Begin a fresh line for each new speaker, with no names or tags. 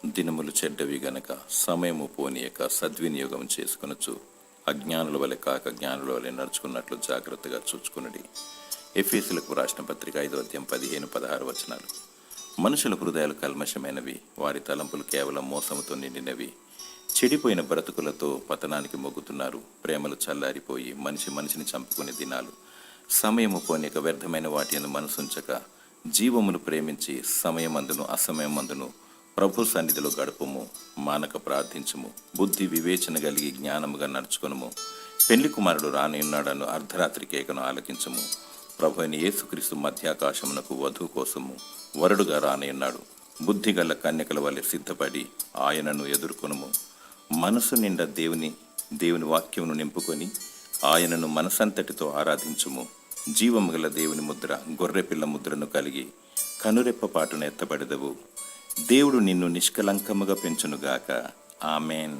దినములు చెడ్డవి గనక సమయము పోనీయక సద్వినియోగం చేసుకొనొచ్చు అజ్ఞానుల వలె కాక జ్ఞానుల వలె నడుచుకున్నట్లు జాగ్రత్తగా చూచుకునడి. ఎఫెసీయులకు రాసిన పత్రిక 5వ అధ్యాయం 15-16 వచనాలు. మనుషుల హృదయాలు కల్మషమైనవి, వారి తలంపులు కేవలం మోసముతో నిండినవి. చెడిపోయిన బ్రతుకులతో పతనానికి మొగ్గుతున్నారు. ప్రేమలు చల్లారిపోయి మనిషిని చంపుకునే దినాలు. సమయము పోనీక వ్యర్థమైన వాటి యందు మనసుంచక జీవమును ప్రేమించి సమయమందును అసమయమందును ప్రభు సన్నిధిలో గడుపుము. మానక ప్రార్థించుము. బుద్ధి వివేచన కలిగి జ్ఞానముగా నడుచుకునుము. పెళ్లి కుమారుడు రానున్నాడను అర్ధరాత్రి కేకను ఆలకించుము. ప్రభు అయిన యేసుక్రీస్తు మధ్యాకాశమునకు వధువు కోసము వరుడుగా రానున్నాడు. బుద్ధిగల కన్యకల వలె సిద్ధపడి ఆయనను ఎదుర్కొనుము. మనసు నిండా దేవుని వాక్యమును నింపుకొని ఆయనను మనసంతటితో ఆరాధించుము. జీవము గల దేవుని ముద్ర, గొర్రెపిల్ల ముద్రను కలిగి కనురెప్పపాటున ఎత్తబడెదవు. దేవుడు నిన్ను నిష్కలంకముగా పెంచునుగాక. ఆమెన్.